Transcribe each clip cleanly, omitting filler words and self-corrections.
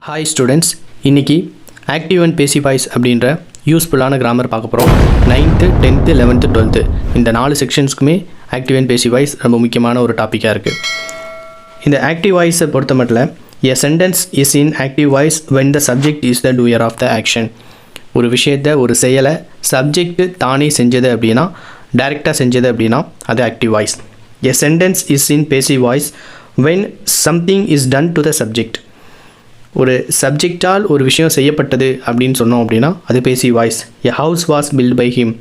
Hi students, இன்றைக்கி active and passive voice அப்படின்ற யூஸ்ஃபுல்லான கிராமர் பார்க்க போகிறோம். 9th 10th 11th 12th இந்த 4 செக்ஷன்ஸ்க்குமே ஆக்டிவ் அண்ட் பேசிவ் வாய்ஸ் ரொம்ப முக்கியமான ஒரு டாப்பிக்காக இருக்குது. இந்த ஆக்டிவ் வாய்ஸை பொறுத்த மட்டும் a sentence is in active voice when the subject is the doer of the action. ஒரு விஷயத்தை, ஒரு செயலை சப்ஜெக்ட் தானே செஞ்சது அப்படின்னா, டைரெக்டாக செஞ்சது அப்படின்னா அது active voice. A sentence is in passive voice when something is done to the subject. ஒரு சப்ஜெக்டால் ஒரு விஷயம் செய்யப்பட்டது அப்படின்னு சொன்னோம் அப்படின்னா அது passive voice. A house was built by him.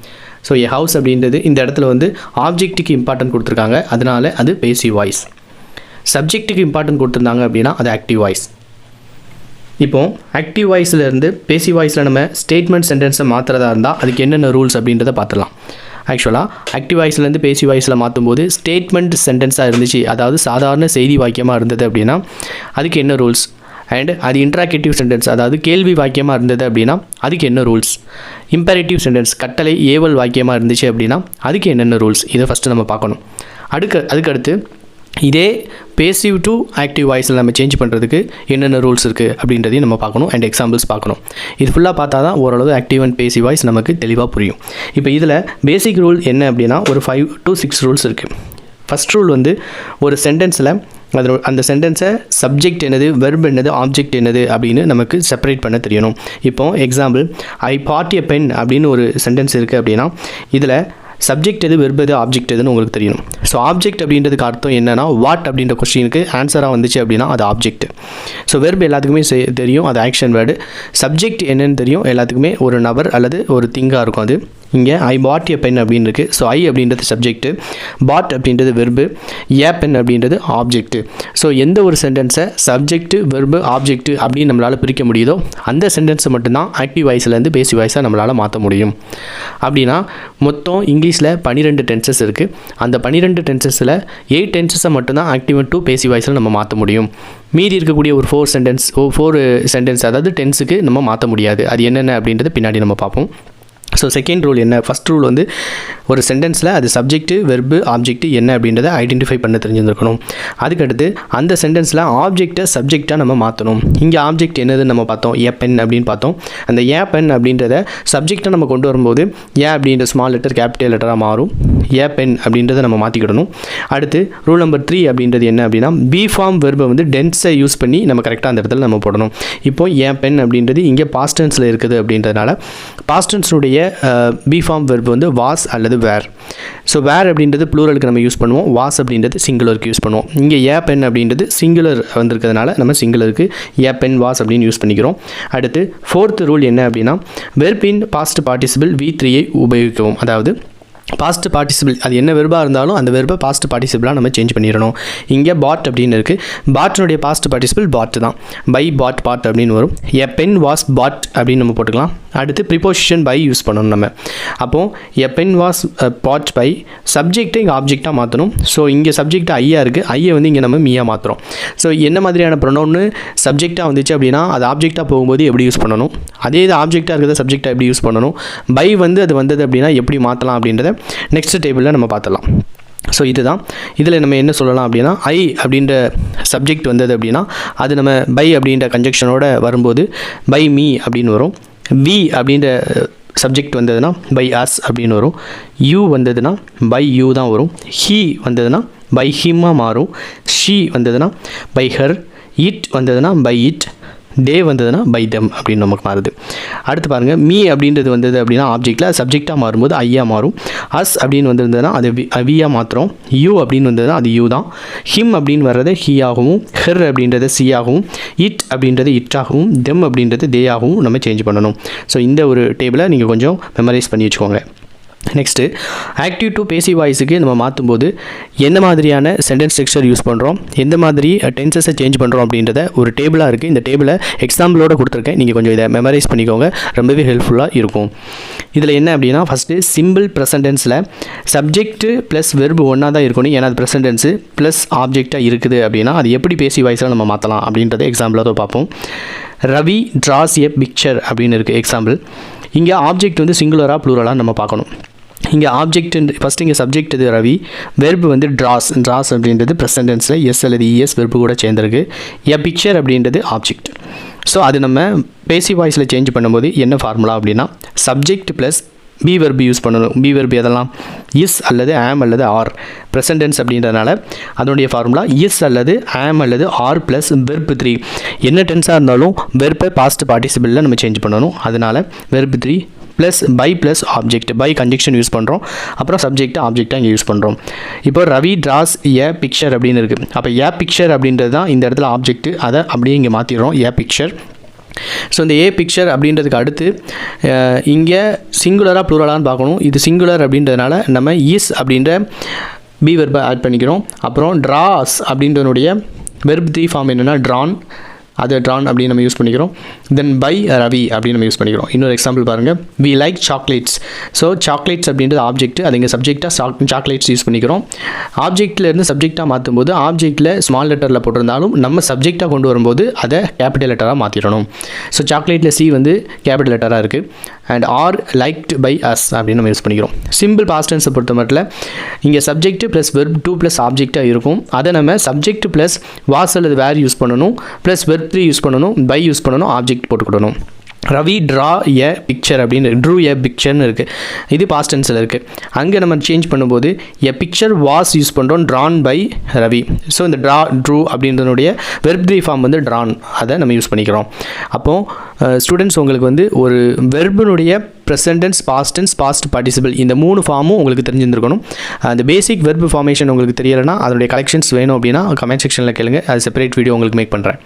So a house அப்படின்றது இந்த இடத்துல ஆப்ஜெக்ட்டுக்கு இம்பார்ட்டன்ட் கொடுத்துருக்காங்க, அதனால அது பேசிவ் வாய்ஸ். சப்ஜெக்ட்டுக்கு இம்பார்ட்டன்ட் கொடுத்துருந்தாங்க அப்படின்னா அது ஆக்டிவ் வாய்ஸ். இப்போது ஆக்டிவ் வாய்ஸ்லேருந்து பேசிவ் வாய்ஸில் நம்ம ஸ்டேட்மெண்ட் சென்டென்ஸை மாற்றுறதா இருந்தால் அதுக்கு என்னென்ன ரூல்ஸ் அப்படின்றத பார்த்துடலாம். ஆக்சுவலாக ஆக்டிவ் வாய்ஸ்லேருந்து பேசிவ் வாய்ஸில் மாற்றும்போது ஸ்டேட்மெண்ட் சென்டென்ஸாக இருந்துச்சு, அதாவது சாதாரண செய்தி வாக்கியமாக இருந்தது அப்படின்னா அதுக்கு என்ன ரூல்ஸ், அண்ட் அது இன்ட்ராகேட்டிவ் சென்டென்ஸ், அதாவது கேள்வி வாக்கியமாக இருந்தது அப்படின்னா அதுக்கு என்ன ரூல்ஸ், இம்பேரேட்டிவ் சென்டென்ஸ் கட்டளை ஏவல் வாக்கியமாக இருந்துச்சு அப்படின்னா அதுக்கு என்னென்ன ரூல்ஸ், இதை ஃபஸ்ட்டு நம்ம பார்க்கணும். அதுக்கடுத்து இதே பேசிவ் டு ஆக்டிவ் வாய்ஸில் நம்ம சேஞ்ச் பண்ணுறதுக்கு என்னென்ன ரூல்ஸ் இருக்குது அப்படின்றதையும் நம்ம பார்க்கணும், அண்ட் எக்ஸாம்பிள்ஸ் பார்க்கணும். இது ஃபுல்லாக பார்த்தா தான் ஓரளவு ஆக்டிவ் அண்ட் பேசிவ் வாய்ஸ் நமக்கு தெளிவாக புரியும். இப்போ இதில் பேசிக் ரூல் என்ன அப்படின்னா ஒரு 5 to 6 ரூல்ஸ் இருக்குது. ஃபஸ்ட் ரூல் ஒரு சென்டென்ஸில் அந்த சென்டென்ஸை சப்ஜெக்ட் என்னது, வெர்ப் என்னது, ஆப்ஜெக்ட் என்னது அப்படின்னு நமக்கு செப்பரேட் பண்ண தெரியணும். இப்போது எக்ஸாம்பிள், ஐ பாட் எ பென் அப்படின்னு ஒரு சென்டென்ஸ் இருக்குது அப்படின்னா இதில் சப்ஜெக்ட் எது, வெர்ப் எது, ஆப்ஜெக்ட் எதுன்னு உங்களுக்கு தெரியணும். ஸோ ஆப்ஜெக்ட் அப்படின்றதுக்கு அர்த்தம் என்னென்னா வாட் அப்படின்ற கொஸ்டினுக்கு ஆன்சராக வந்துச்சு அப்படின்னா அது ஆப்ஜெக்ட். ஸோ வெர்ப் எல்லாத்துக்குமே தெரியும், அது ஆக்ஷன் வேர்டு. சப்ஜெக்ட் என்னன்னு தெரியும் எல்லாத்துக்குமே, ஒரு நபர் அல்லது ஒரு திங்காக இருக்கும். அது இங்கே ஐ பாட் எ பென் அப்படின்னு இருக்குது. ஸோ ஐ அப்படின்றது சப்ஜெக்ட்டு, பாட் அப்படின்றது வெர்பு, ஏ பென் அப்படின்றது ஆப்ஜெக்ட்டு. ஸோ எந்த ஒரு சென்டென்ஸை சப்ஜெக்ட்டு, வெர்பு, ஆப்ஜெக்ட்டு அப்படின்னு நம்மளால் பிரிக்க முடியுதோ அந்த சென்டென்ஸை மட்டும்தான் ஆக்டிவ் வாய்ஸ்லேருந்து பேசிவ் வாய்ஸாக நம்மளால் மாற்ற முடியும். அப்படின்னா மொத்தம் இங்கிலீஷில் 12 டென்சஸ் இருக்குது. அந்த 12 டென்சஸில் 8 டென்சஸை மட்டும்தான் ஆக்டிவ் டு பேசிவ் வாய்ஸில் நம்ம மாற்ற முடியும். மீதி இருக்கக்கூடிய ஒரு 4 சென்டென்ஸ் அதாவது டென்ஸுக்கு நம்ம மாற்ற முடியாது. அது என்னென்ன அப்படின்றத பின்னாடி நம்ம பார்ப்போம். ஸோ செகண்ட் ரூல் என்ன, ஃபஸ்ட் ரூல் ஒரு சென்டென்ஸில் அது சப்ஜெக்ட்டு, வெர்பு, ஆப்ஜெக்ட் என்ன அப்படின்றத ஐடென்டிஃபை பண்ண தெரிஞ்சிருக்கணும். அதுக்கடுத்து அந்த சென்டென்ஸில் ஆப்ஜெக்டை சப்ஜெக்டாக நம்ம மாற்றணும். இங்கே ஆப்ஜெக்ட் என்னதுன்னு நம்ம பார்த்தோம், ஏ பென் அப்படின்னு பார்த்தோம். அந்த ஏ பென் அப்படின்றத சப்ஜெக்டாக நம்ம கொண்டு வரும்போது ஏ அப்படின்ற ஸ்மால் லெட்டர் கேபிட்டல் லெட்டராக மாறும். ஏ பென் அப்படின்றத நம்ம மாற்றிக்கிடணும். அடுத்து ரூல் நம்பர் 3 அப்படின்றது என்ன அப்படின்னா பி ஃபார்ம் வெர்பை டென்ஸை யூஸ் பண்ணி நம்ம கரெக்டாக அந்த இடத்துல நம்ம போடணும். இப்போது ஏ பென் அப்படின்றது இங்கே பாஸ்ட் டென்ஸில் இருக்குது அப்படின்றதுனால பாஸ்ட் டென்ஸுடைய பி ஃபார்ம் வெர்ப் வாஸ் அல்லது வேர். ஸோ வேர் அப்படின்றது ப்ளூரலுக்கு நம்ம யூஸ் பண்ணுவோம், வாஸ் அப்படின்றது சிங்குலருக்கு யூஸ் பண்ணுவோம். இங்கே ஏ பென் அப்படின்றது சிங்குலர் வந்திருக்கிறதுனால நம்ம சிங்குலருக்கு ஏ பென் வாஸ் அப்படின்னு யூஸ் பண்ணிக்கிறோம். அடுத்து 4th ரூல் என்ன அப்படின்னா வெர்ப் இன் பாஸ்ட் பார்ட்டிசிபிள் V3ஐ உபயோகிக்கவும். அதாவது பாஸ்ட் பார்ட்டிசிபிள் அது என்ன வெர்பாக இருந்தாலும் அந்த வெர்பை பாஸ்ட் பார்ட்டிசிபிளாக நம்ம சேஞ்ச் பண்ணிடணும். இங்கே பாட் அப்படின்னு இருக்குது. பாட்டினுடைய பாஸ்ட் பார்ட்டிசிபிள் பாட் தான். பை, பாட், பாட் அப்படின்னு வரும். எ பென் வாஸ் பாட் அப்படின்னு நம்ம போட்டுக்கலாம். அடுத்து ப்ரிப்போசிஷன் பை யூஸ் பண்ணணும் நம்ம. அப்போது a pen was bought by, சப்ஜெக்டை இங்கே ஆப்ஜெக்டாக மாற்றணும். ஸோ இங்கே சப்ஜெக்ட் ஐயா இருக்குது, ஐயை இங்கே நம்ம மீயாக மாற்றுறோம். ஸோ என்ன மாதிரியான ப்ரொனவுன்னு சப்ஜெக்டாக வந்துச்சு அப்படின்னா அது ஆப்ஜெக்டாக போகும்போது எப்படி யூஸ் பண்ணணும், அதே இது ஆப்ஜெக்டாக இருக்கிறத சப்ஜெக்டாக எப்படி யூஸ் பண்ணணும், பை அது வந்தது அப்படின்னா எப்படி மாற்றலாம் அப்படின்றத நெக்ஸ்ட் டேபிளில் நம்ம பார்த்துடலாம். ஸோ இதுதான் இதில் நம்ம என்ன சொல்லலாம் அப்படின்னா ஐ அப்படின்ற சப்ஜெக்ட் வந்தது அப்படின்னா அது நம்ம பை அப்படின்ற கன்ஜெக்ஷனோட வரும்போது பை மீ அப்படின்னு வரும். வி அப்படின்ற சப்ஜெக்ட் வந்ததுன்னா பை அஸ் அப்படின்னு வரும். யூ வந்ததுன்னா பை யூ தான் வரும். ஹீ வந்ததுன்னா பை ஹிம்மாக மாறும். ஷீ வந்ததுன்னா பை ஹர். இட் வந்ததுன்னா பை இட். டே வந்ததுன்னா பை தெம் அப்படின்னு நமக்கு மாறுது. அடுத்து பாருங்கள், மீ அப்படின்றது வந்தது அப்படின்னா ஆப்ஜெக்டில் சப்ஜெக்டாக மாறும்போது ஐயா மாறும். அஸ் அப்படின்னு வந்திருந்ததுன்னா அது வியாக மாத்திரம். யூ அப்படின்னு வந்ததுன்னா அது யூ தான். ஹிம் அப்படின்னு வர்றது ஹீ ஆகவும், ஹெர் அப்படின்றது சி ஆகவும், இட் அப்படின்றது இட்டாகவும், தெம் அப்படின்றது தே ஆகவும் நம்ம சேஞ்ச் பண்ணணும். ஸோ இந்த ஒரு டேபிளை நீங்கள் கொஞ்சம் மெமரைஸ் பண்ணி வச்சுக்கோங்க. நெக்ஸ்ட்டு ஆக்டிவ் டு பேசிவ் வாய்ஸுக்கு நம்ம மாற்றும்போது எந்த மாதிரியான சென்டென்ஸ் ஸ்ட்ரக்சர் யூஸ் பண்ணுறோம், எந்த மாதிரி டென்சஸை சேஞ்ச் பண்ணுறோம் அப்படின்றத ஒரு டேபிளாக இருக்குது. இந்த டேபிளை எக்ஸாம்பிளோடு கொடுத்துருக்கேன், நீங்கள் கொஞ்சம் இதை மெமரைஸ் பண்ணிக்கோங்க, ரொம்பவே ஹெல்ப்ஃபுல்லாக இருக்கும். இதில் என்ன அப்படின்னா ஃபஸ்ட்டு சிம்பிள் ப்ரெசன்ட் டென்ஸில் சப்ஜெக்ட்டு ப்ளஸ் வெர்பு ஒன்றா தான் இருக்கணும். ஏன்னா அது ப்ரெசன்ட் டென்ஸு ப்ளஸ் ஆப்ஜெக்டாக இருக்குது அப்படின்னா அது எப்படி பேசிவ் வாய்ஸில் நம்ம மாற்றலாம் அப்படின்றத எக்ஸாம்பிளாக தான் பார்ப்போம். ரவி ட்ராஸ் எ பிக்சர் அப்படின்னு இருக்குது எக்ஸாம்பிள். இங்கே ஆப்ஜெக்ட் சிங்குலராக ப்ளூரலாக நம்ம பார்க்கணும். இங்கே ஆப்ஜெக்ட் ஃபஸ்ட்டு இங்கே சப்ஜெக்ட் இது ரவி, வெர்பு வந்து ட்ராஸ் அப்படின்றது ப்ரெசன்ட் டென்ஸில் எஸ் அல்லது இஎஸ் வெர்பு கூட சேர்ந்துருக்கு. எ பிக்சர் அப்படின்றது ஆப்ஜெக்ட். ஸோ அது நம்ம பேசிவ் வாய்ஸில் சேஞ்ச் பண்ணும்போது என்ன ஃபார்முலா அப்படின்னா subject plus B verb use பண்ணணும். பி வெர்பு எதெல்லாம் இஸ் அல்லது ஆம் அல்லது ஆர். ப்ரெசன்ட் டென்ஸ் அப்படின்றதுனால அதனுடைய ஃபார்முலா இஸ் அல்லது ஆம் அல்லது ஆர் ப்ளஸ் வெர்பு 3. என்ன டென்ஸாக இருந்தாலும் வெர்பை பாஸ்ட் பார்ட்டிசிபிளில் நம்ம சேஞ்ச் பண்ணணும். அதனால் verb 3 plus by plus object. By conjunction use பண்ணுறோம், அப்புறம் சப்ஜெக்ட் ஆப்ஜெக்டாக இங்கே யூஸ் பண்ணுறோம். இப்போ ரவி ட்ராஸ் ஏ பிக்சர் அப்படின்னு இருக்குது. அப்போ ஏ பிக்சர் அப்படின்றது தான் இந்த இடத்துல ஆப்ஜெக்ட், அதை அப்படியே இங்கே மாற்றிடுறோம் ஏ பிக்சர். ஸோ இந்த ஏ பிக்சர் அப்படின்றதுக்கு அடுத்து இங்கே சிங்குலராக ப்ளூரலான்னு பார்க்கணும். இது சிங்குலர் அப்படின்றதுனால நம்ம இஸ் அப்படின்ற பி வெர்பை ஆட் பண்ணிக்கிறோம். அப்புறம் ட்ராஸ் அப்படின்றனுடைய வெர்ப் 3 ஃபார்ம் என்னென்னா ட்ரான், அதை ட்ரான் அப்படின்னு நம்ம யூஸ் பண்ணிக்கிறோம். தென் பை ரவி அப்படின்னு நம்ம யூஸ் பண்ணிக்கிறோம். இன்னொரு எக்ஸாம்பிள் பாருங்கள், we like chocolates. So chocolates அப்படின்றது ஆப்ஜெக்ட், அது இங்கே சப்ஜெக்டாக சாக்லேட்ஸ் யூஸ் பண்ணிக்கிறோம். ஆப்ஜெக்ட்லேருந்து சப்ஜெக்டாக மாற்றும் போது ஆப்ஜெக்ட்டில் ஸ்மால் லெட்டரில் போட்டிருந்தாலும் நம்ம சப்ஜெக்டாக கொண்டு வரும்போது அதை கேபிட்டல் லெட்டராக மாற்றிடணும். ஸோ சாக்லேட்டில் சி வந்து கேபிட்டல் லெட்டராக இருக்குது. And are liked by us அப்படின்னு நம்ம யூஸ் பண்ணிக்கிறோம். சிம்பிள் பாஸ்ட் டென்ஸை பொறுத்த மட்டும் இங்கே சப்ஜெக்ட் ப்ளஸ் வெர்ப் 2 ப்ளஸ் ஆப்ஜெக்டாக இருக்கும். அதை நம்ம சப்ஜெக்ட் ப்ளஸ் வாஸ் அல்லது வேர் யூஸ் பண்ணணும், ப்ளஸ் வெர்ப் 3 யூஸ் பண்ணணும், பை யூஸ் பண்ணணும், ஆப்ஜெக்ட் போட்டுக்கிடணும். ரவி ட்ரா எ பிக்சர் அப்படின்னு ட்ரூ எ பிக்சர்னு இருக்குது. இது பாஸ்ட் டென்ஸில் இருக்குது. அங்கே நம்ம சேஞ்ச் பண்ணும்போது எ பிக்சர் வாஸ் யூஸ் பண்ணுறோம், ட்ரான் பை ரவி. ஸோ இந்த ட்ரூ அப்படின்றதுடைய வெர்ப் 3 ஃபார்ம் வந்து ட்ரான், அதை நம்ம யூஸ் பண்ணிக்கிறோம். அப்போது ஸ்டூடெண்ட்ஸ் உங்களுக்கு வந்து ஒரு வெர்பினுடைய present tense, past tense, past participle இந்த 3 ஃபார்மும் உங்களுக்கு தெரிஞ்சிருக்கணும். அந்த பேசிக் வெர்பு ஃபார்மேஷன் உங்களுக்கு தெரியலைன்னா அதனுடைய கலெக்ஷன்ஸ் வேணும் அப்படின்னா கமெண்ட் செக்ஷனில் கேளுங்க, அது செப்பரேட் வீடியோ உங்களுக்கு மேக் பண்ணுறேன்.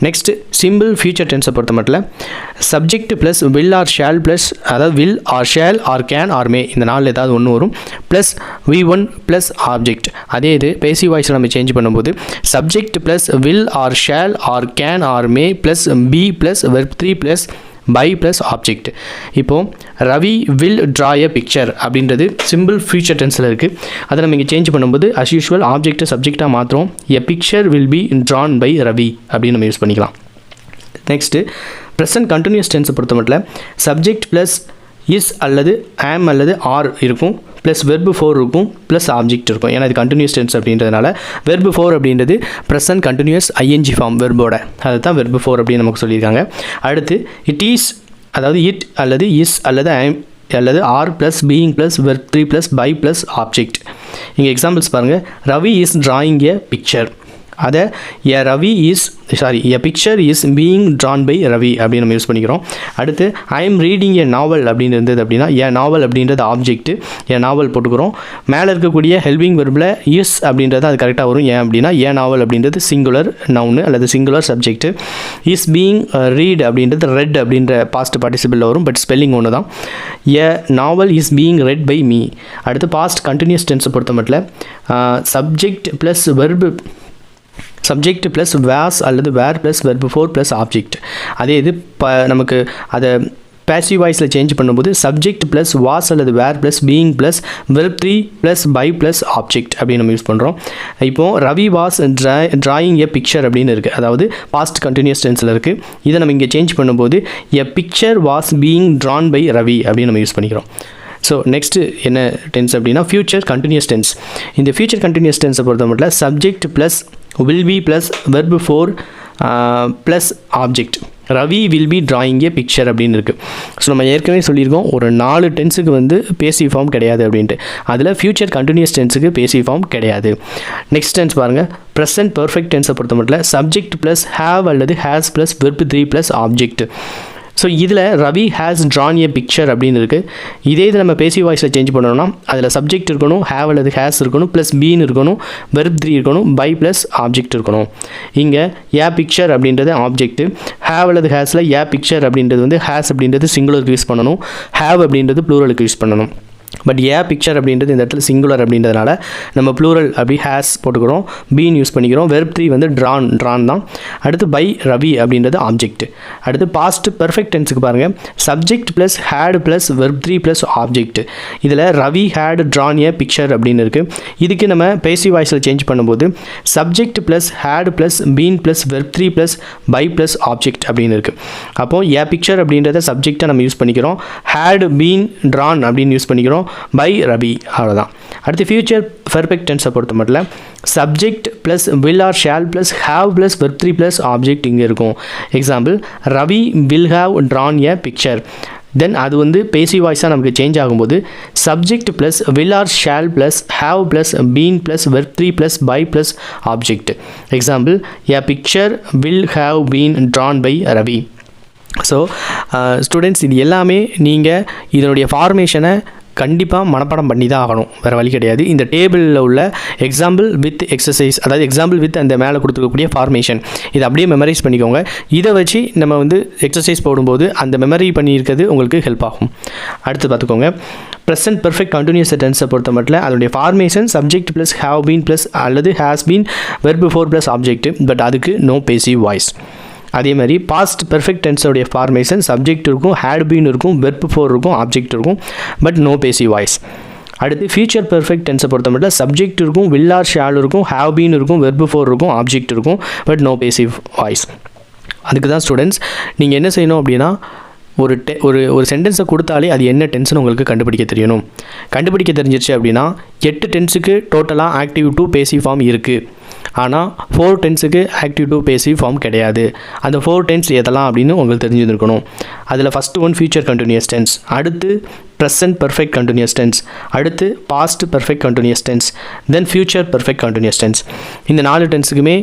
நெக்ஸ்ட் சிம்பிள் ஃபியூச்சர் டென்ஸை பொறுத்த மட்டும் subject plus will or shall plus, அதாவது will or shall or can or may, இந்த நாளில் ஏதாவது ஒன்று வரும், ப்ளஸ் V1 ப்ளஸ் ஆப்ஜெக்ட். அதே இது பேசிவ் வாய்ஸில் நம்ம சேஞ்ச் பண்ணும்போது subject plus will or shall or can or may plus be plus verb 3 plus by plus object. இப்போது Ravi will draw a picture அப்படின்றது சிம்பிள் ஃபியூச்சர் டென்ஸில் இருக்குது. அதை நம்ம இங்கே சேஞ்ச் பண்ணும்போது அஸ் யூஷுவல் ஆப்ஜெக்ட்டை சப்ஜெக்டாக மாற்றுறோம். A picture will be drawn by Ravi அப்படின்னு நம்ம யூஸ் பண்ணிக்கலாம். நெக்ஸ்ட்டு ப்ரெசன்ட் கண்டினியூஸ் டென்ஸை பொறுத்த மட்டும் சப்ஜெக்ட் ப்ளஸ் இஸ் அல்லது ஆம் அல்லது ஆர் இருக்கும், ப்ளஸ் வெர்பு 4 இருக்கும், ப்ளஸ் ஆப்ஜெக்ட் இருக்கும். ஏன்னா இது கண்டினியூஸ் டென்ஸ் அப்படின்றதுனால வெர்பு 4 அப்படின்றது ப்ரெசன்ட் கண்டினியூஸ் ஐஎன்ஜி ஃபார்ம் வெர்போட, அதை தான் வெர்பு 4 அப்படின்னு நமக்கு சொல்லியிருக்காங்க. அடுத்து இட் ஈஸ், அதாவது இட் அல்லது இஸ் அல்லது ஐம் அல்லது are plus being plus verb 3 plus by plus object. இங்கே எக்ஸாம்பிள்ஸ் பாருங்கள், Ravi is drawing a picture, அதை a picture is being drawn by Ravi அப்படின்னு நம்ம யூஸ் பண்ணிக்கிறோம். அடுத்து ஐ எம் ரீடிங் எ நாவல் அப்படின்னு இருந்தது அப்படின்னா எ நாவல் அப்படின்றது ஆப்ஜெக்ட், எ நாவல் போட்டுக்கிறோம். மேலே இருக்கக்கூடிய ஹெல்பிங் வெர்பில் இஸ் அப்படின்றது அது கரெக்டாக வரும். ஏன் அப்படின்னா எ நாவல் அப்படின்றது சிங்குலர் நவுனு அல்லது singular subject. Is being read அப்படின்றது ரெட் அப்படின்ற பாஸ்ட் பார்ட்டிசிபிளில் வரும், பட் ஸ்பெல்லிங் ஒன்று தான். A novel is being read by me. அடுத்து பாஸ்ட் கண்டினியூஸ் டென்ஸை பொறுத்த மட்டும் subject plus verb, subject plus was அல்லது were plus verb 4 plus object. அதே இது நமக்கு அதை பேசிவ் வாய்ஸில் சேஞ்ச் பண்ணும்போது சப்ஜெக்ட் ப்ளஸ் வாஸ் அல்லது were plus being plus verb 3 plus by plus object அப்படின்னு நம்ம யூஸ் பண்ணுறோம். இப்போது Ravi was drawing a picture அப்படின்னு இருக்குது, அதாவது பாஸ்ட் கண்டினியூஸ் டென்ஸில் இருக்குது. இதை நம்ம இங்கே சேஞ்ச் பண்ணும்போது a picture was being drawn by Ravi அப்படின்னு நம்ம யூஸ் பண்ணிக்கிறோம். ஸோ நெக்ஸ்ட்டு என்ன டென்ஸ் அப்படின்னா ஃபியூச்சர் கண்டினியூஸ் டென்ஸ். இந்த ஃபியூச்சர் கண்டினியூஸ் டென்ஸை பொறுத்த மட்டும் subject plus will be plus verb 4 plus object. Ravi will be drawing a picture அப்படின்னு இருக்குது. ஸோ நம்ம ஏற்கனவே சொல்லியிருக்கோம் ஒரு 4 டென்ஸுக்கு வந்து பேசிவ் ஃபார்ம் கிடையாது அப்படின்ட்டு. அதில் ஃபியூச்சர் கண்டினியூஸ் டென்ஸுக்கு பேசிவ் ஃபார்ம் கிடையாது. நெக்ஸ்ட் டென்ஸ் பாருங்கள், ப்ரெசன்ட் பர்ஃபெக்ட் டென்ஸை பொறுத்த மட்டும் சப்ஜெக்ட் ப்ளஸ் ஹேவ் அல்லது has plus verb 3 plus object. So இதில் Ravi has drawn a picture அப்படின்னு இருக்குது. இதே இது நம்ம பேசிவ் வாய்ஸில் சேஞ்ச் பண்ணணும்னா அதில் சப்ஜெக்ட் இருக்கணும், ஹேவ் அல்லது ஹேஸ் இருக்கணும், ப்ளஸ் பீன் இருக்கணும், வெர்ப் 3 இருக்கணும், பை ப்ளஸ் ஆப்ஜெக்ட் இருக்கணும். இங்கே ஏ பிக்சர் அப்படின்றது ஆப்ஜெக்ட், ஹேவ் அல்லது ஹேஸில் ஏ பிக்சர் அப்படின்றது வந்து ஹேஸ் அப்படின்றது சிங்குலருக்கு யூஸ் பண்ணணும், ஹேவ் அப்படின்றது ப்ளூரலுக்கு யூஸ் பண்ணணும். பட் ஏ பிக்சர் அப்படின்றது இந்த இடத்துல சிங்குலர் அப்படின்றதுனால நம்ம ப்ளூரல் அப்படி ஹேஸ் போட்டுக்கிறோம், பீன் யூஸ் பண்ணிக்கிறோம். வெர்ப் 3 வந்து ட்ரான் தான். அடுத்து பை ரவி அப்படின்றது ஆப்ஜெக்ட். அடுத்து பாஸ்ட் பெர்ஃபெக்ட் டென்ஸுக்கு பாருங்கள், subject plus had plus verb 3 plus object. இதில் Ravi had drawn a picture அப்படின்னு இருக்குது. இதுக்கு நம்ம பேசிவ் வாய்ஸில் சேஞ்ச் பண்ணும்போது subject plus had plus been plus verb 3 plus by plus object அப்படின்னு இருக்குது. அப்போது ஏ பிக்சர் அப்படின்றத சப்ஜெக்டாக நம்ம யூஸ் பண்ணிக்கிறோம், ஹேட் பீன் ட்ரான் அப்படின்னு யூஸ் பண்ணிக்கிறோம், பை ரவி, அவ்வளோதான். அடுத்து ஃபியூச்சர் பெர்ஃபெக்ட் டென்ஸை பொறுத்த மட்டும் subject plus will or shall plus have plus verb 3 plus object இங்கே இருக்கும். Example, Ravi will have drawn a picture. Then அது வந்து பேசிவ் வாய்ஸாக நமக்கு சேஞ்ச் ஆகும்போது subject plus will or shall plus have plus been plus verb 3 plus by plus object. Example, a picture will have been Tran by Ravi. So students, இது எல்லாமே நீங்கள் இதனுடைய ஃபார்மேஷனை கண்டிப்பாக மனப்பாடம் பண்ணி தான் ஆகணும், வேறு வழி கிடையாது. இந்த டேபிளில் உள்ள எக்ஸாம்பிள் வித் எக்ஸசைஸ், அதாவது எக்ஸாம்பிள் வித் அந்த மேலே கொடுத்துருக்கக்கூடிய ஃபார்மேஷன், இதை அப்படியே மெமரைஸ் பண்ணிக்கோங்க. இதை வச்சு நம்ம வந்து எக்ஸசைஸ் போடும்போது அந்த மெமரி பண்ணியிருக்கிறது உங்களுக்கு ஹெல்ப் ஆகும். அடுத்து பார்த்துக்கோங்க, ப்ரெசன்ட் பெர்ஃபெக்ட் கண்டினியூஸ் டென்ஸை பொறுத்த மட்டும் அதனுடைய formation subject plus have been plus அல்லது has been verb 4 plus object, but அதுக்கு நோ பேசிவ் வாய்ஸ். அதே மாதிரி பாஸ்ட் பெர்ஃபெக்ட் டென்ஸோடைய ஃபார்மேஷன் சப்ஜெக்ட் இருக்கும், ஹேட் பீன் இருக்கும், வெர்ப் 4 இருக்கும், ஆப்ஜெக்ட் இருக்கும், பட் நோ பேசிவ் வாய்ஸ். அடுத்து ஃபியூச்சர் பெர்ஃபெக்ட் டென்ஸை பொறுத்த மட்டும் சப்ஜெக்ட் இருக்கும், வில் ஆர் ஷால் இருக்கும், ஹேவ் பீன் இருக்கும், வெர்ப் 4 இருக்கும், ஆப்ஜெக்ட் இருக்கும், பட் நோ பேசிவ் வாய்ஸ். அதுக்கு தான் ஸ்டூடெண்ட்ஸ் நீங்கள் என்ன செய்யணும் அப்படின்னா, ஒரு சென்டென்ஸை கொடுத்தாலே அது என்ன டென்ஸ்னு உங்களுக்கு கண்டுபிடிக்க தெரியணும். கண்டுபிடிக்க தெரிஞ்சிருச்சு அப்படின்னா 8 டென்ஸுக்கு டோட்டலாக ஆக்டிவ் டு பேசிவ் ஃபார்ம் இருக்குது. ஆனால் 4 டென்ஸுக்கு ஆக்டிவ் டு பேசிவ் ஃபார்ம் கிடையாது. அந்த 4 டென்ஸ் எதெல்லாம் அப்படின்னு உங்களுக்கு தெரிஞ்சுருக்கணும். அதில் first one future continuous tense, அடுத்து ப்ரெசன்ட் பெர்ஃபெக்ட் கண்டினியூஸ் டென்ஸ், அடுத்து past perfect continuous tense, then future perfect continuous tense. இந்த 4 டென்ஸுக்குமே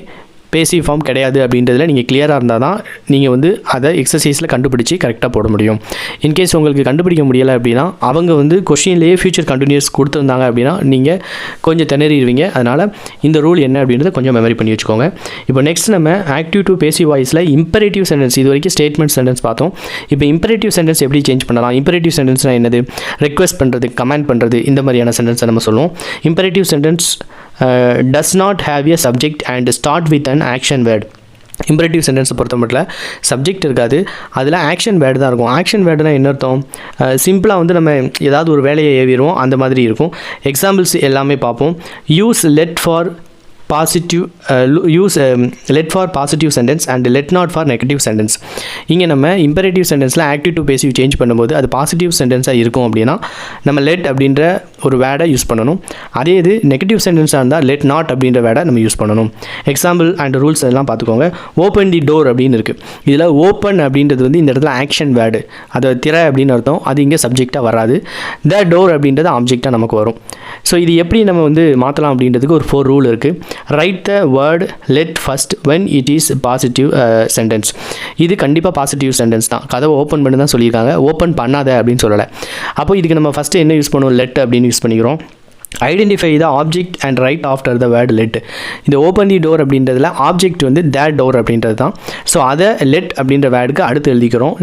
பேசிவ் ஃபார்ம் கிடையாது அப்படின்றதில் நீங்கள் கிளியராக இருந்தால் தான் நீங்கள் வந்து அதை எக்ஸசைஸில் கண்டுபிடிச்சி கரெக்டாக போட முடியும். இன்கேஸ் உங்களுக்கு கண்டுபிடிக்க முடியலை அப்படின்னா அவங்க வந்து கொஷின்லேயே ஃபியூச்சர் கண்டினியூஸ் கொடுத்துருந்தாங்க அப்படின்னா நீங்கள் கொஞ்சம் திணறிடுவீங்க. அதனால் இந்த ரூல் என்ன அப்படின்றத கொஞ்சம் மெமரி பண்ணி வச்சுக்கோங்க. இப்போ நெக்ஸ்ட் நம்ம ஆக்டிவ் டு பேசிவ் வாய்ஸில் இம்பரேட்டிவ் சென்டென்ஸ், இது வரைக்கும் ஸ்டேட்மெண்ட் சென்டென்ஸ் பார்த்தோம். இப்போ இம்பரேட்டிவ் சென்டென்ஸ் எப்படி சேஞ்ச் பண்ணலாம்? இம்பரேட்டிவ் சென்டென்ஸ்னால் என்னது? ரெக்வெஸ்ட் பண்ணுறது, கமெண்ட் பண்ணுறது, இந்த மாதிரியான சென்டென்ஸை நம்ம சொல்லுவோம். Imperative sentence does not have a subject and start with an action word. Imperative சென்டென்ஸை பொறுத்த மட்டும் சப்ஜெக்ட் இருக்காது, அதில் ஆக்ஷன் வேர்டு தான் இருக்கும். ஆக்ஷன் வேர்டுனா என்ன அர்த்தம்? சிம்பிளாக வந்து நம்ம ஏதாவது ஒரு வேலையை ஏவிடுவோம், அந்த மாதிரி இருக்கும். எக்ஸாம்பிள்ஸ் எல்லாமே பார்ப்போம். Use let for positive, use let for positive sentence and let not for negative sentence. இங்கே நம்ம இம்பரேட்டிவ் சென்டென்ஸில் ஆக்டிவ் டு பேசிவ் சேஞ்ச் பண்ணும்போது அது பாசிட்டிவ் சென்டென்ஸாக இருக்கும் அப்படின்னா நம்ம லெட் அப்படின்ற ஒரு வேர்டை யூஸ் பண்ணணும். அதே இது நெகட்டிவ் சென்டென்ஸாக இருந்தால் லெட் நாட் அப்படின்ற வேர்டை நம்ம யூஸ் பண்ணணும். எக்ஸாம்பிள் அண்ட் ரூல்ஸ் எல்லாம் பார்த்துக்கோங்க. ஓப்பன் தி டோர் அப்படின்னு இருக்குது. இதில் ஓப்பன் அப்படின்றது வந்து இந்த இடத்துல ஆக்ஷன் வேர்டு, அதை திற அப்படின்னு அர்த்தம். அது இங்கே சப்ஜெக்டாக வராது. த டோர் அப்படின்றது ஆப்ஜெக்டாக நமக்கு வரும். ஸோ இது எப்படி நம்ம வந்து மாற்றலாம் அப்படின்றதுக்கு ஒரு 4 ரூல் இருக்குது. Right the word let first when it is positive sentence. இது கண்டிப்பாக பாசிட்டிவ் சென்டென்ஸ் தான். கதவை ஓப்பன் பண்ணி தான் சொல்லியிருக்காங்க, ஓப்பன் பண்ணாத அப்படின்னு சொல்லலை. அப்போ இதுக்கு நம்ம ஃபஸ்ட்டு என்ன யூஸ் பண்ணுவோம்? லெட் அப்படின்னு யூஸ் பண்ணிக்கிறோம். Identify the object and right after the word let. இந்த ஓப்பன் தி டோர் அப்படின்றதுல ஆப்ஜெக்ட் வந்து த டோர் அப்படின்றது தான். ஸோ அதை லெட் அப்படின்ற வேர்டுக்கு அடுத்து எழுதிக்கிறோம்.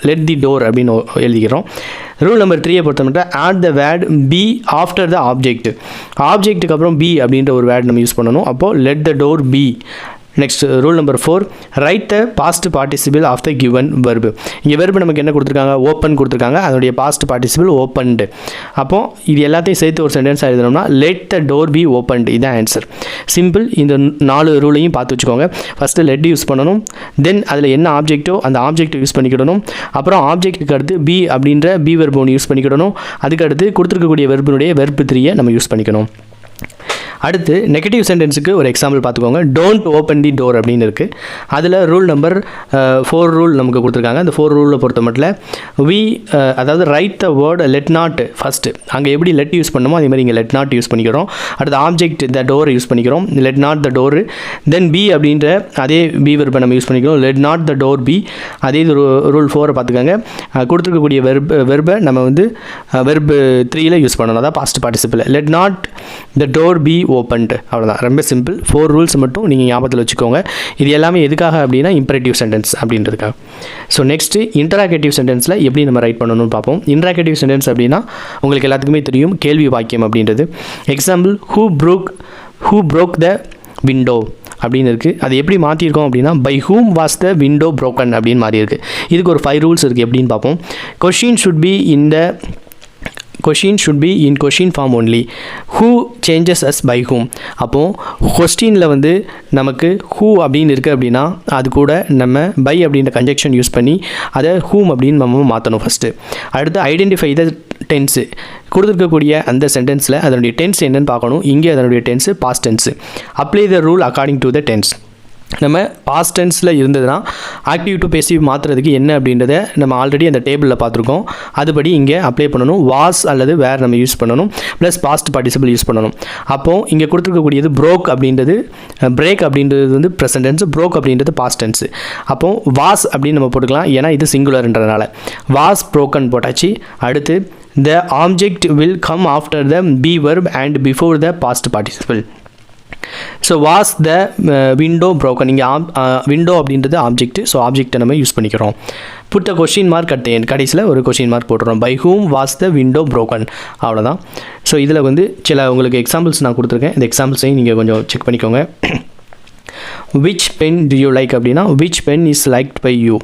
லெட் தி டோர் அப்படின்னு எழுதிக்கிறோம். ரூல் நம்பர் 3 பொறுத்த மட்டும் add the word be after the object. ஆப்ஜெக்ட்டுக்கு அப்புறம் பி அப்படின்ற ஒரு வேர்டு நம்ம யூஸ் பண்ணணும். அப்போது let the door be. Next rule number 4, write the past participle of the given verb. இங்கே வெர்பு நமக்கு என்ன கொடுத்துருக்காங்க? ஓப்பன் கொடுத்துருக்காங்க. அதனுடைய பாஸ்ட் பார்ட்டிசிபிள் ஓப்பன்டு. அப்போது இது எல்லாத்தையும் சேர்த்து ஒரு சென்டென்ஸாக எழுதணும்னா let the door be opened, இதுதான் ஆன்சர். சிம்பிள். இந்த 4 ரூலையும் பார்த்து வச்சுக்கோங்க. ஃபஸ்ட்டு லெட் யூஸ் பண்ணணும், தென் அதில் என்ன ஆப்ஜெக்ட்டோ அந்த ஆப்ஜெக்ட் யூஸ் பண்ணிக்கிடணும். அப்புறம் ஆப்ஜெக்ட்டுக்கு அடுத்து பி அப்படின்ற பி வெர்பு ஒன்று யூஸ் பண்ணிக்கிடணும். அதுக்கு அடுத்து கொடுத்துருக்கக்கூடிய வெர்பினுடைய வெர்பு 3 நம்ம யூஸ் பண்ணிக்கணும். அடுத்து நெகட்டிவ் சென்டென்ஸுக்கு ஒரு எக்ஸாம்பிள் பார்த்துக்கோங்க. டோன்ட் ஓப்பன் தி டோர் அப்படின்னு இருக்குது. அதில் ரூல் நம்பர் 4 ரூல் நமக்கு கொடுத்துருக்காங்க. அந்த 4 ரூலில் பொறுத்த மட்டும் அதாவது right the word let not first. அங்கே எப்படி லெட் யூஸ் பண்ணமோ அதே மாதிரி இங்கே லெட் நாட் யூஸ் பண்ணிக்கிறோம். அடுத்து ஆப்ஜெக்ட் த டோர் யூஸ் பண்ணிக்கிறோம், let not the door. Then be அப்படின்ற அதே பி வெர்பை நம்ம யூஸ் பண்ணிக்கிறோம், let not the door be. அதே இது ரூல் 4 பார்த்துக்கோங்க. கொடுத்துருக்கக்கூடிய வெர்பை நம்ம வந்து வெர்பு 3ல் யூஸ் பண்ணணும், அதான் past participle. Let not the door be opened. அவ்வளோதான், ரொம்ப சிம்பிள். 4 ரூல்ஸ் மட்டும் நீங்கள் ஞாபகத்தில் வச்சுக்கோங்க. இது எல்லாமே எதுக்காக அப்படின்னா இம்பரேட்டிவ் சென்டென்ஸ் அப்படின்றதுக்காக. ஸோ நெக்ஸ்ட்டு இன்டராகேட்டிவ் சென்டென்ஸில் எப்படி நம்ம ரைட் பண்ணணும்னு பார்ப்போம். இன்டராகேட்டிவ் சென்டென்ஸ் அப்படின்னா உங்களுக்கு எல்லாத்துக்குமே தெரியும், கேள்வி வாக்கியம் அப்படின்றது. Example, who broke the window அப்படின்னு இருக்குது. அது எப்படி மாற்றிருக்கோம் அப்படின்னா by whom was the window broken அப்படின்னு மாறி இருக்குது. இதுக்கு ஒரு 5 ரூல்ஸ் இருக்குது. எப்படின்னு பார்ப்போம். Question should be in the question should be in question form only. Who changes as by whom. அப்போது கொஸ்டினில் வந்து நமக்கு ஹூ அப்படின்னு இருக்குது அப்படின்னா அது கூட நம்ம பை அப்படின்ற கன்ஜெக்ஷன் யூஸ் பண்ணி அதை ஹூம் அப்படின்னு நம்ம மாற்றணும் ஃபஸ்ட்டு. அடுத்து ஐடென்டிஃபை த டென்ஸு. கொடுத்துருக்கக்கூடிய அந்த சென்டென்ஸில் அதனுடைய டென்ஸ் என்னென்னு பார்க்கணும். இங்கே அதனுடைய tense past tense. Apply the rule according to the tense. நம்ம பாஸ்ட் டென்ஸில் இருந்ததுன்னா ஆக்டிவ் டு பேசிவ் மாற்றுறதுக்கு என்ன அப்படின்றத நம்ம ஆல்ரெடி அந்த டேபிளில் பார்த்துருக்கோம். அதுபடி இங்கே அப்ளை பண்ணணும். வாஸ் அல்லது வேர் நம்ம யூஸ் பண்ணணும், ப்ளஸ் பாஸ்ட் பார்ட்டிசிபிள் யூஸ் பண்ணணும். அப்போது இங்கே கொடுத்துருக்கக்கூடியது ப்ரோக் அப்படின்றது, பிரேக் அப்படின்றது வந்து ப்ரெசன்ட் டென்ஸ், ப்ரோக் அப்படின்றது பாஸ்ட் டென்ஸ். அப்போது வாஸ் அப்படின்னு நம்ம போட்டுக்கலாம், ஏன்னா இது சிங்குலர்ன்றதுனால. வாஸ் ப்ரோக்கன் போட்டாச்சு. அடுத்து the object will come after the be verb and before the past participle. So was the window broken. இங்கே விண்டோ அப்படின்றது ஆப்ஜெக்ட். ஸோ ஆப்ஜெக்டை நம்ம யூஸ் பண்ணிக்கிறோம். Put the question mark at the end. கடைசியில் ஒரு question mark போட்டுறோம். By whom was the window broken. அவ்வளோதான். So இதில் வந்து சில உங்களுக்கு எக்ஸாம்பிள்ஸ் நான் கொடுத்துருக்கேன். இந்த எக்ஸாம்பிள்ஸையும் நீங்கள் கொஞ்சம் செக் பண்ணிக்கோங்க. Which pen do you like அப்படின்னா which pen is liked by you.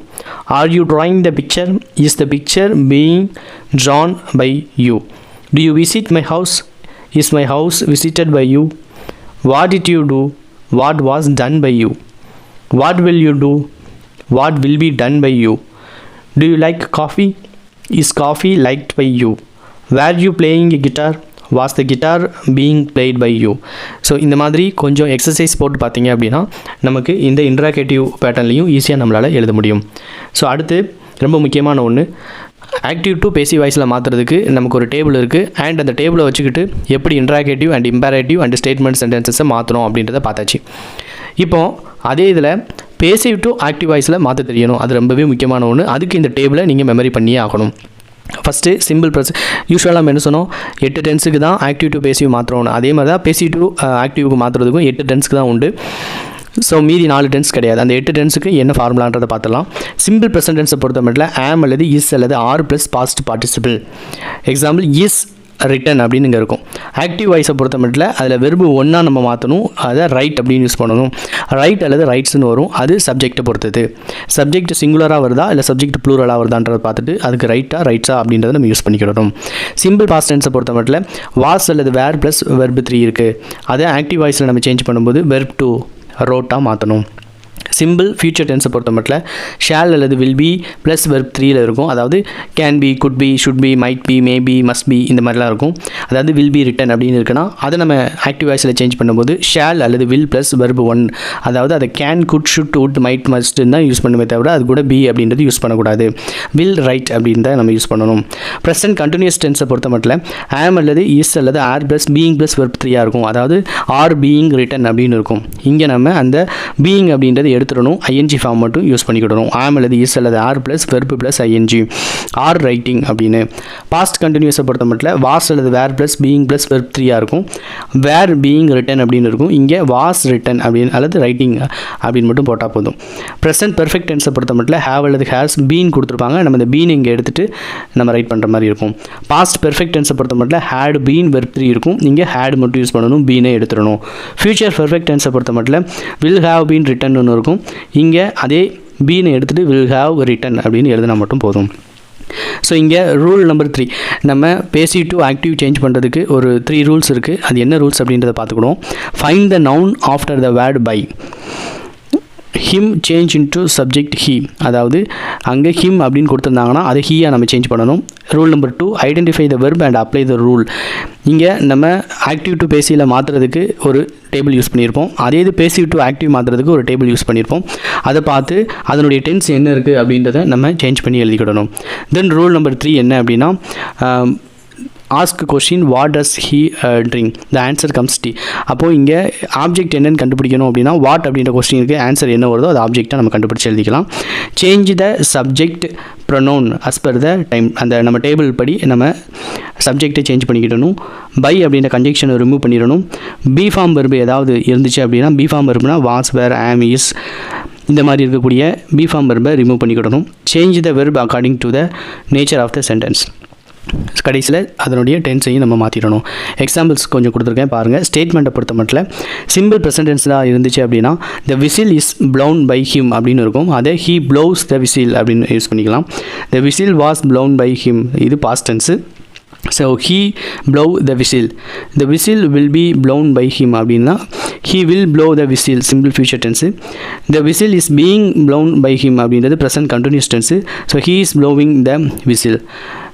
Are you drawing the picture? Is the picture being drawn by you? Do you visit my house? Is my house visited by you? What did you do? What was done by you? What will you do? What will be done by you? Do you like coffee? Is coffee liked by you? Were you playing a guitar? Was the guitar being played by you? So இந்த மாதிரி கொஞ்சம் exercise போட்டு பார்த்தீங்க அப்படின்னா நமக்கு இந்த interrogative பேட்டர்ன்லையும் ஈஸியாக நம்மளால் எழுத முடியும். ஸோ அடுத்து ரொம்ப முக்கியமான ஒன்று, ஆக்டிவ் டு பேசிவ் வாய்ஸில் மாற்றுறதுக்கு நமக்கு ஒரு டேபிள் இருக்குது. அண்ட் அந்த டேபிளை வச்சுக்கிட்டு எப்படி interrogative and imperative and statement சென்டென்சஸை மாற்றணும் அப்படின்றத பார்த்தாச்சு. இப்போது அதே இதில் பேசிவ் டு ஆக்டிவ் வாய்ஸில் மாற்ற தெரியணும். அது ரொம்பவே முக்கியமான ஒன்று. அதுக்கு இந்த டேபிளை நீங்கள் மெமரி பண்ணியே ஆகணும். ஃபஸ்ட்டு சிம்பிள் யூஸ்வலாக நம்ம என்ன சொன்னோம், 8 டென்ஸுக்கு தான் ஆக்டிவ் டு பேசிவ் மாற்றுறோம். அதே மாதிரி தான் பேசிவ் டு ஆக்டிவ்க்கு மாற்றுறதுக்கும் 8 டென்ஸுக்கு தான் உண்டு. ஸோ மீதி 4 டென்ஸ் கிடையாது. அந்த 8 டென்ஸுக்கு என்ன ஃபார்முலான்றதை பார்த்துலாம். சிம்பிள் ப்ரெசன்ட் டென்ஸை பொறுத்த மட்டும் ஆம் அல்லது இஸ் அல்லது are plus past participle. Example is written அப்படின்னு இங்கே இருக்கும். ஆக்டிவ் வாய்ஸை பொறுத்த மட்டும் அதில் வெர்பு ஒன்றா நம்ம மாற்றணும். அதை ரைட் அப்படின்னு யூஸ் பண்ணணும். ரைட் அல்லது ரைட்ஸ்னு வரும். அது சப்ஜெக்டை பொறுத்தது. சப்ஜெக்ட் சிங்குலராக வருதா இல்லை சப்ஜெக்ட் ப்ளூரலாக வருதான்றதை பார்த்துட்டு அதுக்கு ரைட்ஸா அப்படின்றத நம்ம யூஸ் பண்ணிக்கிடணும். சிம்பிள் பாஸ்ட் டென்ஸை பொறுத்த மட்டும் வாஸ் அல்லது வேர் ப்ளஸ் வெர்பு 3 இருக்குது. அதை ஆக்டிவ் வாய்ஸில் நம்ம சேஞ்ச் பண்ணும்போது வெர்ப் 2 ரோட்டாக மாற்றணும். சிம்பிள் ஃபியூச்சர் டென்ஸை பொறுத்த மட்டும் ஷால் அல்லது வில் பி ப்ளஸ் வெர்ப் 3ல் இருக்கும். அதாவது can be, could be, should be, might be, may be, must be, இந்த மாதிரிலாம் இருக்கும். அதாவது வில் பி ரிட்டன் அப்படின்னு இருக்குன்னா அதை நம்ம ஆக்டிவ் வாய்ஸில் சேஞ்ச் பண்ணும்போது ஷால் அல்லது வில் ப்ளஸ் வெர்ப் 1. அதாவது அதை can, good, should, would, might, must தான் யூஸ் பண்ணுமே தவிர அது கூட பி அப்படின்றது யூஸ் பண்ணக்கூடாது. வில், ரைட் அப்படின்றத நம்ம யூஸ் பண்ணணும். ப்ரெசன்ட் கண்டினியூஸ் டென்ஸை பொறுத்த மட்டும் ஆம் அல்லது இஸ் அல்லது are plus being plus verb 3 இருக்கும். அதாவது ஆர் பீயிங் ரிட்டன் அப்படின்னு இருக்கும். இங்கே நம்ம அந்த பீயிங் அப்படின்றது எடுத்துடணும். ஐஎன்ஜி ஃபார்ம் மட்டும் யூஸ் பண்ணிக்கிடணும். ஆம் அல்லது இஸ் அல்லது are plus verb plus ING. Are writing அப்படின்னு. பாஸ்ட் கண்டினியூஸை பொறுத்த மட்டும் வாஸ் அல்லது were plus being plus verb 3 இருக்கும். வேர் பீயிங் ரிட்டன் அப்படின்னு இருக்கும். இங்கே வாஸ் ரிட்டன் அப்படின்னு அல்லது ரைட்டிங் அப்படின்னு மட்டும் போட்டால் போதும். ப்ரெசன்ட் பெர்ஃபெக்ட் டென்ஸை பொறுத்த மட்டும் ஹேவ் அல்லது ஹேஸ் பீன் கொடுத்துருப்பாங்க. நம்ம இந்த பீன் இங்கே எடுத்துகிட்டு நம்ம ரைட் பண்ணுற மாதிரி இருக்கும். பாஸ்ட் பெர்ஃபெக்ட் டென்ஸை பொறுத்த மட்டும் ஹேட் பீன் வெர்ப் 3 இருக்கும். இங்கே ஹேட் மட்டும் யூஸ் பண்ணணும், பீனே எடுத்துடணும். ஃபியூச்சர் பெர்ஃபெக்ட் டென்ஸை பொறுத்த மட்டும் வில் ஹேவ் பீன் ரிட்டன் ஒன்று இருக்கும். இங்கே அதே பீனை எடுத்துகிட்டு வில் ஹேவ் ரிட்டன் அப்படின்னு எழுதினா மட்டும் போதும். ஸோ இங்கே ரூல் நம்பர் 3, நம்ம பேசிவ் டு ஆக்டிவ் சேஞ்ச் பண்ணுறதுக்கு ஒரு 3 ரூல்ஸ் இருக்குது. அது என்ன ரூல்ஸ் அப்படின்றத பார்த்துக்கணும். Find the noun after the word by. Him change into subject he. அதாவது அங்கே ஹிம் அப்படின்னு கொடுத்துருந்தாங்கன்னா அதை ஹீயாக நம்ம சேஞ்ச் பண்ணணும். Rule number 2, identify the verb and apply the rule. இங்கே நம்ம ஆக்டிவ் டு பேசிவில் மாற்றுறதுக்கு ஒரு டேபிள் யூஸ் பண்ணியிருப்போம். அதே இது பேசிவ் டு ஆக்டிவ் மாற்றுறதுக்கு ஒரு டேபிள் யூஸ் பண்ணியிருப்போம். அதை பார்த்து அதனுடைய டென்ஸ் என்ன இருக்குது அப்படின்றத நம்ம சேஞ்ச் பண்ணி எழுதிக்கிடணும். தென் ரூல் நம்பர் 3 என்ன அப்படின்னா, ask question what does he drink, the answer comes tea. அப்போது இங்கே ஆப்ஜெக்ட் என்னென்னு கண்டுபிடிக்கணும் அப்படின்னா வாட் அப்படின்ற கொஸ்டினுக்கு ஆன்சர் என்ன வருதோ அது ஆப்ஜெக்டாக நம்ம கண்டுபிடிச்சி எழுதிக்கலாம். Change the subject pronoun as per the time. அந்த நம்ம டேபிள் படி நம்ம சப்ஜெக்டை சேஞ்ச் பண்ணிக்கிடணும். பை அப்படின்ற கன்ஜெக்ஷனை ரிமூவ் பண்ணிடணும். பி ஃபார்ம் வெர்பு ஏதாவது இருந்துச்சு அப்படின்னா பி ஃபார்ம் வெர்புனா வாஸ், வேர், ஆம், இஸ் இந்த மாதிரி இருக்கக்கூடிய பி ஃபார்ம் வெர்பை ரிமூவ் பண்ணிக்கிடணும். Change the verb according to the nature of the sentence. கடைசியில் அதனுடைய டென்ஸையும் நம்ம மாற்றிடணும். எக்ஸாம்பிள்ஸ் கொஞ்சம் கொடுத்துருக்கேன் பாருங்கள். ஸ்டேட்மெண்ட்டை பொறுத்த மட்டும் சிம்பிள் ப்ரெசன்ட் டென்ஸாக இருந்துச்சு அப்படின்னா the whistle is blown by him அப்படின்னு இருக்கும். அதை ஹீ ப்ளவுஸ் த விசில் அப்படின்னு யூஸ் பண்ணிக்கலாம். The whistle was blown by him, இது past tense. So he blow the whistle. The whistle will be blown by him அப்படின்னா he will blow the whistle, simple future tense. The whistle is being blown by him அப்படின்றது present continuous tense. So he is blowing the whistle.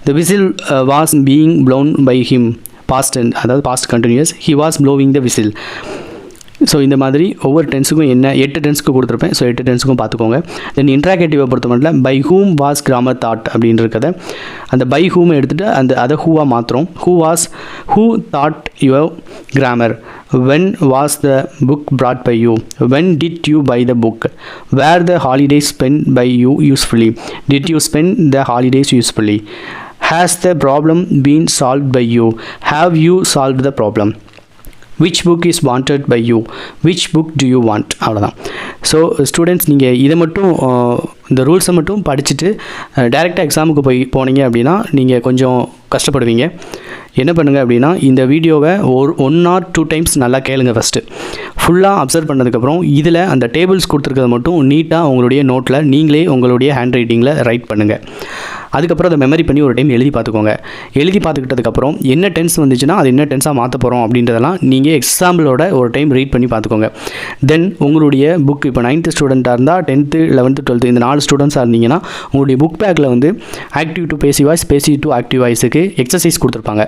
The whistle was being blown by him, past tense, அதாவது past continuous. He was blowing the whistle. So இந்த மாதிரி ஒவ்வொரு டென்ஸுக்கும் என்ன 8 டென்ஸுக்கு கொடுத்துருப்பேன். So 8 டென்ஸுக்கும் பார்த்துக்கோங்க. தென் இன்ட்ராகேட்டிவை பொறுத்த மட்டும் by whom was grammar taught அப்படின்றத அந்த பை ஹூமை எடுத்துகிட்டு அதை ஹூவாக மாற்றுறோம். Who taught your grammar, when was the book brought by you, when did you buy the book, were the holidays spent by you usefully, did you spend the holidays usefully, has the problem been solved by you, have you solved the problem, which book is wanted by you, which book do you want. அவ்வளோதான். So students நீங்கள் இதை மட்டும் இந்த ரூல்ஸை மட்டும் படிச்சுட்டு டைரெக்டாக எக்ஸாமுக்கு போனீங்க அப்படின்னா நீங்கள் கொஞ்சம் கஷ்டப்படுவீங்க. என்ன பண்ணுங்கள் அப்படின்னா இந்த வீடியோவை 1 or 2 டைம்ஸ் நல்லா கேளுங்க. ஃபஸ்ட்டு ஃபுல்லாக அப்சர்வ் பண்ணதுக்கப்புறம் இதில் அந்த டேபிள்ஸ் கொடுத்துருக்கிறத மட்டும் நீட்டாக உங்களுடைய நோட்டில் நீங்களே உங்களுடைய ஹேண்ட் ரைட்டிங்கில் ரைட் பண்ணுங்கள். அதுக்கப்புறம் அதை மெமரி பண்ணி ஒரு டைம் எழுதி பார்த்துக்கோங்க. எழுதி பார்த்துக்கிட்டதுக்கப்புறம் என்ன டென்ஸ் வந்துச்சுன்னா அது என்ன டென்ஸாக மாற்ற போகிறோம் அப்படின்றதெல்லாம் நீங்கள் எக்ஸாம்பிளோட ஒரு டைம் ரீட் பண்ணி பார்த்துக்கோங்க. தென் உங்களுடைய புக் இப்போ 9th ஸ்டூடெண்ட்டாக இருந்தால் 10th 11th 12th இந்த 4 ஸ்டூடெண்ட்ஸாக இருந்தீங்கன்னா உங்களுடைய புக் பேக்கில் வந்து active to passive voice, passive to active வாய்ஸுக்கு எக்ஸசைஸ் கொடுத்துருப்பாங்க.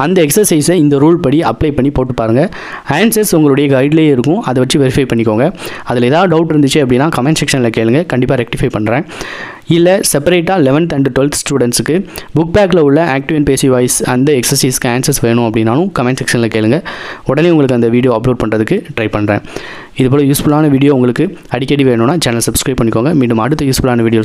அந்த எக்ஸசைஸை இந்த ரூல் படி அப்ளை பண்ணி போட்டு பாருங்கள். ஆன்சர்ஸ் உங்களுடைய கைட்லேயே இருக்கும், அதை வச்சு வெரிஃபை பண்ணிக்கோங்க. அதில் ஏதாவது டவுட் இருந்துச்சு அப்படின்னா கமெண்ட் செக்ஷனில் கேளுங்க, கண்டிப்பாக ரெக்டிஃபை பண்ணுறேன். இல்லை செப்பரேட்டாக 11th and 12th ஸ்டூடெண்ட்ஸுக்கு புக் பேக்கில் உள்ள ஆக்டிவ் அண்ட் பேசிவ் வாய்ஸ் அந்த எக்ஸசைஸ்க்கு ஆன்சர்ஸ் வேணும் அப்படின்னாலும் கமெண்ட் செக்ஷனில் கேளுங்க. உடனே உங்களுக்கு அந்த வீடியோ அப்லோட் பண்ணுறதுக்கு ட்ரை பண்ணுறேன். இதுபோல் யூஸ்ஃபுல்லான வீடியோ உங்களுக்கு அடிக்கடி வேணும்னா சேனல் சப்ஸ்கிரைப் பண்ணிக்கோங்க. மீண்டும் அடுத்த யூஸ்ஃபுல்லான வீடியோ